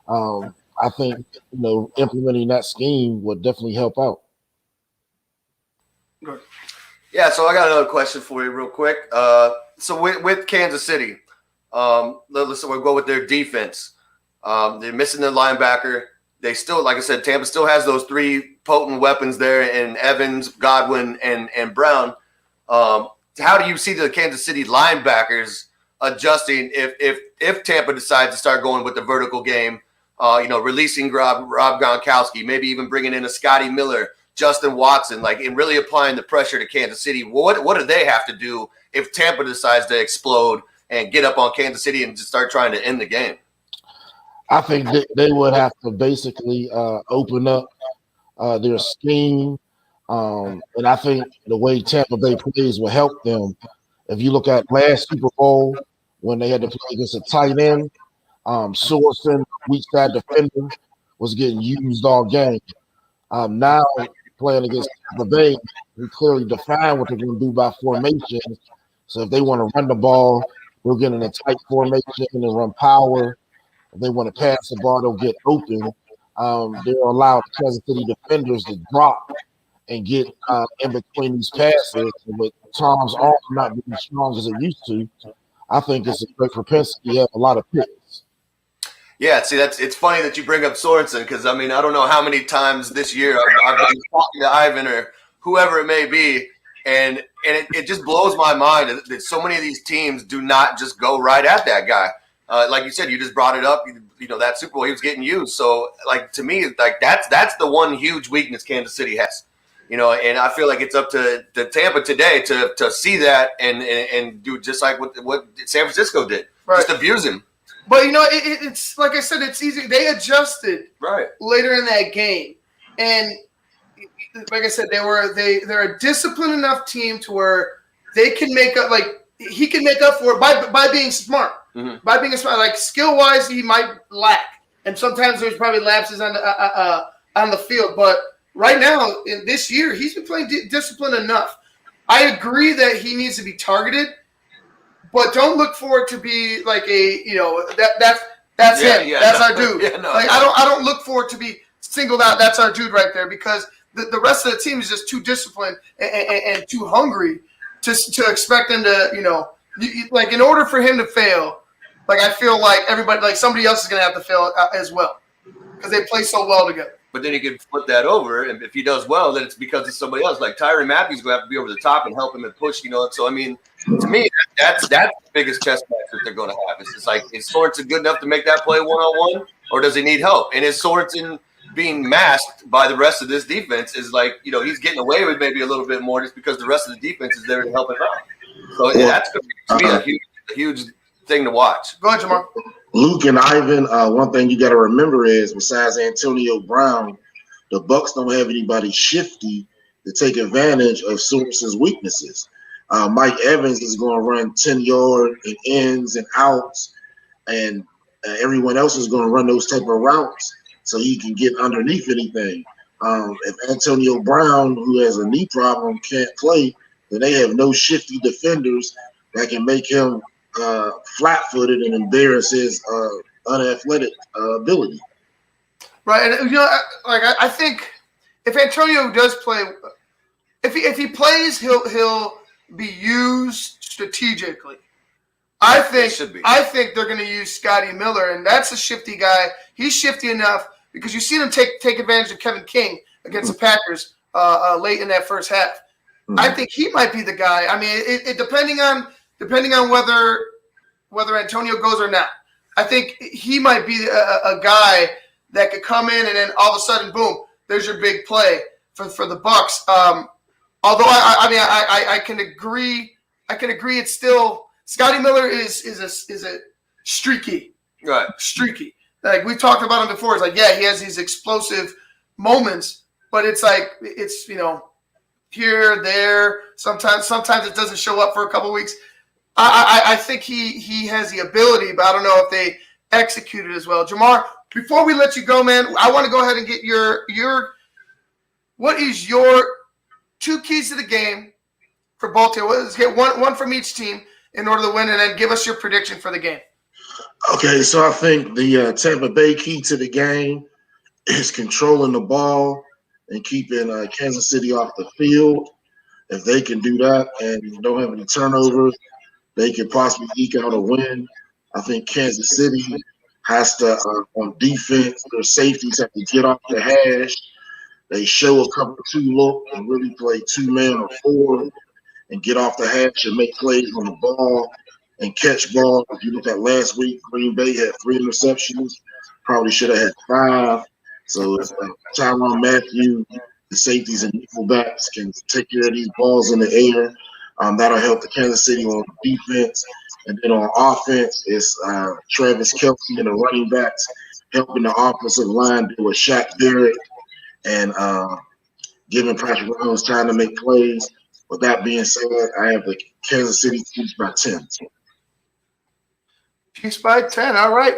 I think implementing that scheme would definitely help out. Good. Yeah, so I got another question for you real quick. So with Kansas City, we'll go with their defense. They're missing their linebacker. They still, like I said, Tampa still has those 3 potent weapons there in Evans, Godwin, and Brown. How do you see the Kansas City linebackers adjusting if Tampa decides to start going with the vertical game, releasing Rob Gronkowski, maybe even bringing in a Scotty Miller, Justin Watson, and really applying the pressure to Kansas City? What do they have to do if Tampa decides to explode and get up on Kansas City and just start trying to end the game? I think they would have to basically open up their scheme. And I think the way Tampa Bay plays will help them. If you look at last Super Bowl, when they had to play against a tight end, Sorensen, weak side defender, was getting used all game. Now playing against Tampa Bay, we clearly define what they're going to do by formation. So if they want to run the ball, they'll get in a tight formation and run power. If they want to pass the ball, they'll get open. They'll allow the Kansas City defenders to drop and get in between these passes. And with Tom's arm not being as strong as it used to, I think it's a great propensity to have a lot of picks. Yeah, see, it's funny that you bring up Sorensen, because, I don't know how many times this year I've been talking to Irvin or whoever it may be, and it just blows my mind that so many of these teams do not just go right at that guy. Like you said, you just brought it up. That Super Bowl, he was getting used. So, to me, that's the one huge weakness Kansas City has. And I feel like it's up to Tampa today to see that and do just like what San Francisco did, right. Just abuse him. But it's like I said, it's easy. They adjusted later in that game, and like I said, they're a disciplined enough team to where they can make up. Like he can make up for it by being smart. Mm-hmm. By being smart, like skill wise, he might lack, and sometimes there's probably lapses on the field. But right now, in this year, he's been playing disciplined enough. I agree that he needs to be targeted, but don't look for it to be like that's him. Yeah, that's our dude. Yeah, no, I don't look for it to be singled out. That's our dude right there, because the rest of the team is just too disciplined and too hungry to expect them to like in order for him to fail. Like I feel like everybody, like somebody else is going to have to fail as well, because they play so well together. But then you can flip that over, and if he does well, then it's because of somebody else. Like Tyrann Mathieu's going to have to be over the top and help him and push, So to me, that's the biggest chess match that they're going to have. It's just like, is Sorensen good enough to make that play one-on-one, or does he need help? And is Sorensen being masked by the rest of this defense? Is like, he's getting away with maybe a little bit more just because the rest of the defense is there to help him out. So that's going to be a huge thing to watch. Go ahead, Jamar. Luke and Ivan, one thing you got to remember is besides Antonio Brown, the Bucs don't have anybody shifty to take advantage of Sorensen's weaknesses. Mike Evans is going to run 10-yard and ins and outs, and everyone else is going to run those type of routes so he can get underneath anything. If Antonio Brown, who has a knee problem, can't play, then they have no shifty defenders that can make him flat-footed and embarrass his unathletic ability. Right, and I think if Antonio does play, if he plays, he'll be used strategically. I think they're going to use Scotty Miller, and that's a shifty guy. He's shifty enough because you've seen him take advantage of Kevin King against the Packers late in that first half. Mm-hmm. I think he might be the guy. I mean, it depending on whether Antonio goes or not. I think he might be a guy that could come in and then all of a sudden, boom, there's your big play for the Bucs. Although I can agree. It's still Scotty Miller is a streaky, right? Streaky. Like we talked about him before. It's like, yeah, he has these explosive moments, but it's like it's here, there. Sometimes it doesn't show up for a couple weeks. I think he has the ability, but I don't know if they execute it as well. Jamar, before we let you go, man, I want to go ahead and get your what is your 2 keys to the game for both teams? Let's get one from each team in order to win, and then give us your prediction for the game. Okay, so I think the Tampa Bay key to the game is controlling the ball and keeping Kansas City off the field. If they can do that and don't have any turnovers, they can possibly eke out a win. I think Kansas City has to, on defense, their safeties have to get off the hash. They show a couple 2-look and really play 2-man or 4 and get off the hash and make plays on the ball and catch ball. If you look at last week, Green Bay had 3 interceptions, probably should have had 5. So if Tyrann Mathieu, the safeties and nickelbacks can take care of these balls in the air, that'll help the Kansas City on defense. And then on offense, it's Travis Kelce and the running backs helping the offensive line do a Shaq Barrett and giving Patrick Mahomes time to make plays. With that being said, I have the Kansas City Chiefs by 10. Chiefs by 10. All right.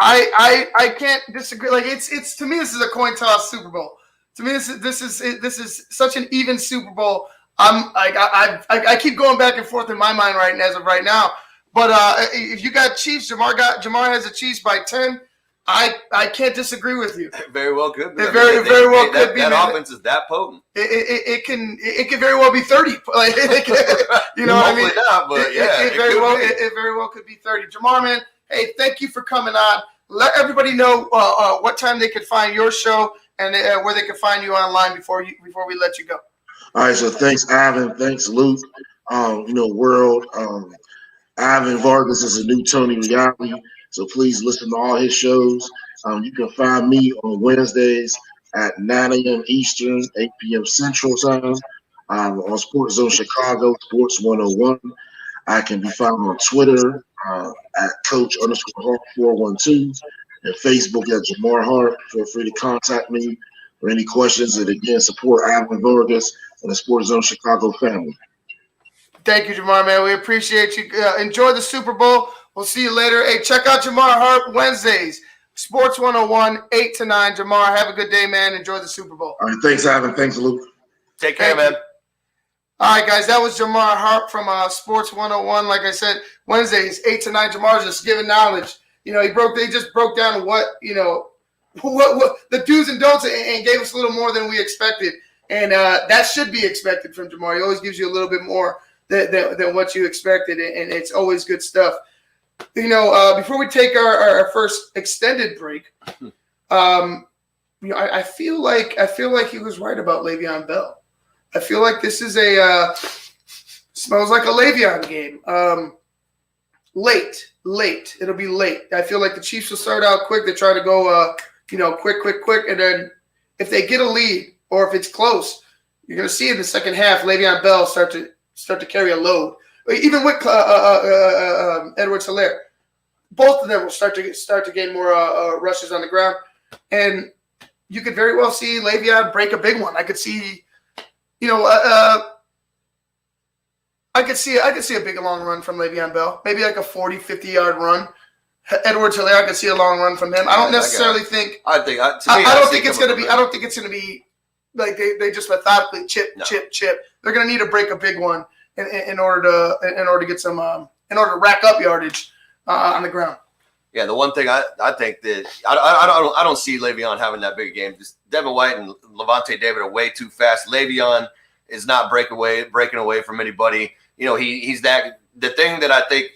I can't disagree. It's to me, this is a coin toss Super Bowl. To me, this is such an even Super Bowl. I keep going back and forth in my mind as of right now. But if you got Chiefs, Jamar has the Chiefs by 10. I can't disagree with you. Very well could be. It very well could be. That offense is that potent. It can very well be 30. You know what I mean? Not, but yeah, it very well could be 30. Jamar, man, hey, thank you for coming on. Let everybody know what time they could find your show and where they can find you online before we let you go. All right, so thanks, Ivan. Thanks, Luke. World. Ivan Vargas is a new Tony reality. So please listen to all his shows. You can find me on Wednesdays at 9 a.m. Eastern, 8 p.m. Central Time on SportsZone Chicago, Sports 101. I can be found on Twitter at Coach_Harp412 and Facebook at Jamar Harp. Feel free to contact me for any questions. And again, support Ivan Vargas and the SportsZone Chicago family. Thank you, Jamar, man. We appreciate you. Enjoy the Super Bowl. We'll see you later. Hey, check out Jamar Harp Wednesdays, Sports 101, 8 to 9. Jamar, have a good day, man. Enjoy the Super Bowl. All right, thanks, Ivan. Thanks, Luke. Take care, man. All right, guys, that was Jamar Harp from Sports 101. Like I said, Wednesdays, 8 to 9. Jamar's just giving knowledge. They just broke down what the do's and don'ts and gave us a little more than we expected. And that should be expected from Jamar. He always gives you a little bit more than what you expected, and it's always good stuff. Before we take our first extended break, I feel like he was right about Le'Veon Bell. I feel like this is smells like a Le'Veon game. Late. It'll be late. I feel like the Chiefs will start out quick. They try to go, quick, and then if they get a lead or if it's close, you're going to see in the second half Le'Veon Bell start to carry a load. Even with Edwards-Helaire. both of them will start to gain more rushes on the ground, and you could very well see Le'Veon break a big one. I could see, I could see a big long run from Le'Veon Bell, maybe like a 40, 50-yard run. Edwards-Helaire, I could see a long run from him. I don't necessarily think. I don't think it's going to be like they just methodically chip. They're going to need to break a big one in order to get some in order to rack up yardage on the ground. Yeah, the one thing I think that I don't see Le'Veon having that big a game. Just Devin White and Levante David are way too fast. Le'Veon is not breaking away from anybody. He's that. The thing that I think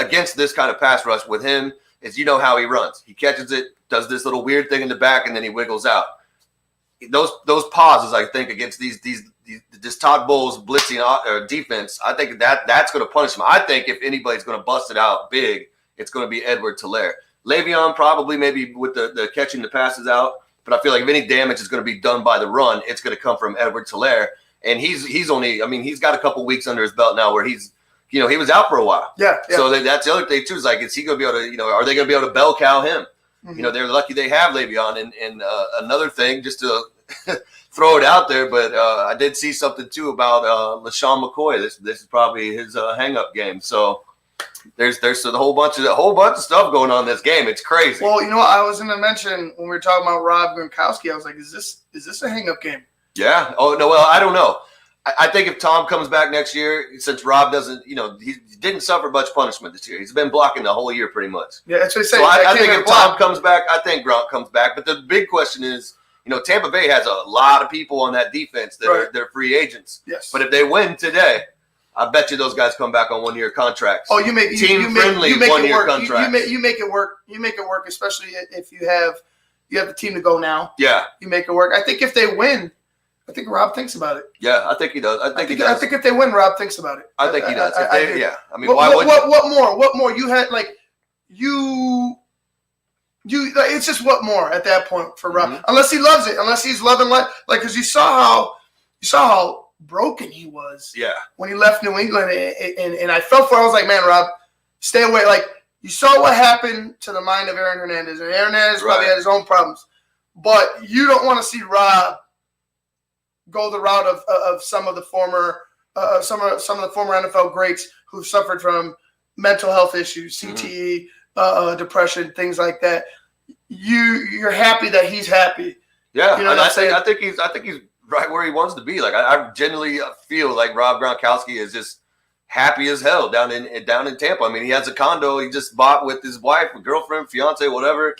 against this kind of pass rush with him is how he runs. He catches it, does this little weird thing in the back, and then he wiggles out. Those pauses, I think, against this Todd Bowles blitzing defense, I think that's going to punish him. I think if anybody's going to bust it out big, it's going to be Edwards-Helaire. Le'Veon probably maybe with the catching the passes out, but I feel like if any damage is going to be done by the run, it's going to come from Edwards-Helaire. And he's only, he's got a couple weeks under his belt now where he's, he was out for a while. Yeah. So that's the other thing too. Is like, is he going to be able to, are they going to be able to bell cow him? Mm-hmm. They're lucky they have Le'Veon. And another thing, just to throw it out there, but I did see something too about LaShawn McCoy. This is probably his hang-up game. So there's a whole bunch of stuff going on in this game. It's crazy. Well, I was going to mention when we were talking about Rob Gronkowski, I was like, is this a hang-up game? Yeah. Oh no. Well, I don't know. I think if Tom comes back next year, since Rob doesn't, he didn't suffer much punishment this year. He's been blocking the whole year pretty much. Yeah, that's what I say. So I think if Tom comes back, I think Gronk comes back. But the big question is, Tampa Bay has a lot of people on that defense that are free agents. Yes. But if they win today, I bet you those guys come back on 1-year contracts. Oh, you make 1-year contracts. You make it work. You make it work, especially if you have the team to go now. Yeah. You make it work. I think if they win, I think Rob thinks about it. Yeah, I think he does. I think if they win, Rob thinks about it. I think he does. Why would what more? You had it's just what more at that point for Rob? Mm-hmm. Unless he loves it, unless he's loving because you saw how broken he was. Yeah. When he left New England, and I felt for. I was like, man, Rob, stay away. You saw what happened to the mind of Aaron Hernandez, and Aaron Hernandez probably had his own problems, but you don't want to see Rob go the route of some of the former NFL greats who suffered from mental health issues, CTE, depression, things like that. You're happy that he's happy. Yeah, I think he's right where he wants to be. I genuinely feel like Rob Gronkowski is just happy as hell down in Tampa. He has a condo he just bought with his wife, girlfriend, fiance, whatever,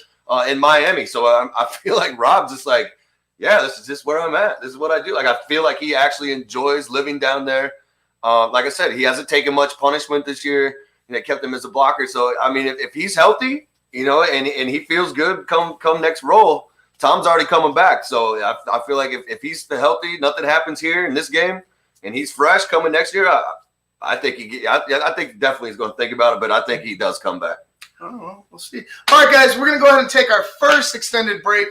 in Miami. So I feel like Rob's just like, yeah, this is just where I'm at. This is what I do. I feel like he actually enjoys living down there. Like I said, he hasn't taken much punishment this year. They kept him as a blocker. So, if he's healthy, and he feels good come next roll, Tom's already coming back. So I feel like if he's healthy, nothing happens here in this game, and he's fresh coming next year, I think I think definitely he's going to think about it, but I think he does come back. Oh, we'll see. All right, guys, we're going to go ahead and take our first extended break.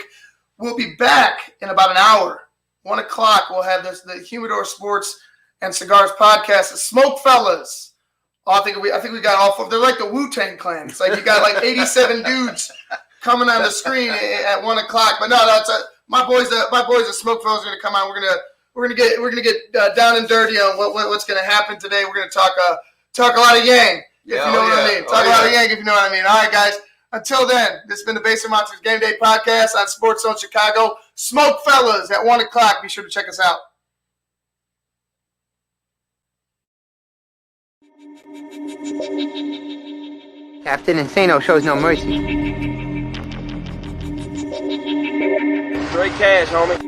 We'll be back in about an hour. 1 o'clock, we'll have the Humidor Sports and Cigars podcast, the Smokefellas. I think we got all four. They're like the Wu-Tang Clan. It's like you got 87 dudes coming on the screen at 1 o'clock. But no, that's my boys. The Smokefellas are going to come on. We're gonna get down and dirty on what's going to happen today. We're going to talk a lot of Yang, if you know what I mean. Talk a lot of Yang, if you know what I mean. All right, guys. Until then, this has been the Basement Monsters Game Day Podcast on SportsZone Chicago. Smokefellas at 1 o'clock. Be sure to check us out. Captain Insano shows no mercy. Straight cash, homie.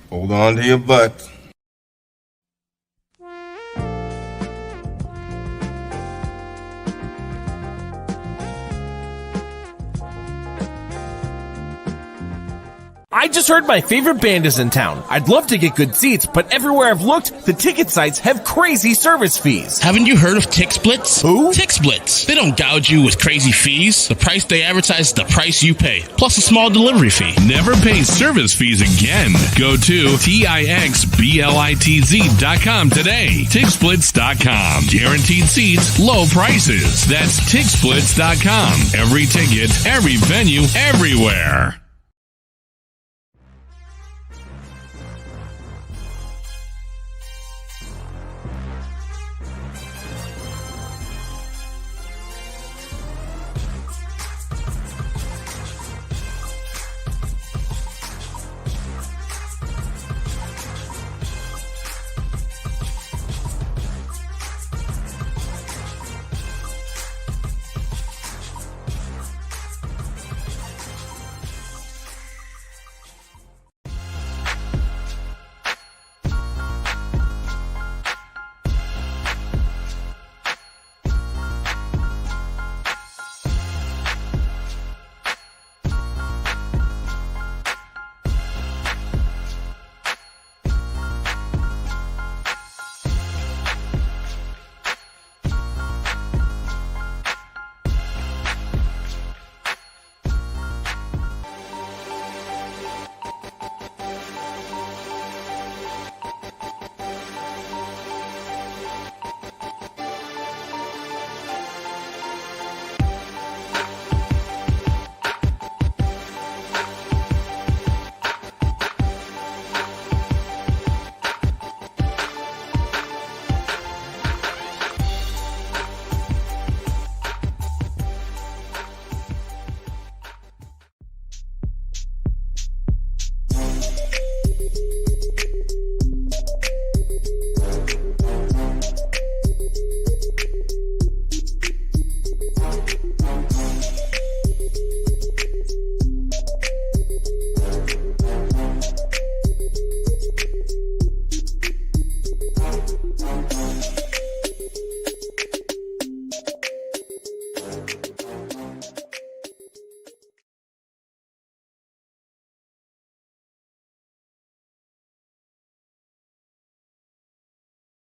Hold on to your butts. I just heard my favorite band is in town. I'd love to get good seats, but everywhere I've looked, the ticket sites have crazy service fees. Haven't you heard of TixSplits? Who? TixSplits. They don't gouge you with crazy fees. The price they advertise is the price you pay, plus a small delivery fee. Never pay service fees again. Go to TIXBLITZ.com today. TixSplits.com. Guaranteed seats, low prices. That's TixSplits.com. Every ticket, every venue, everywhere.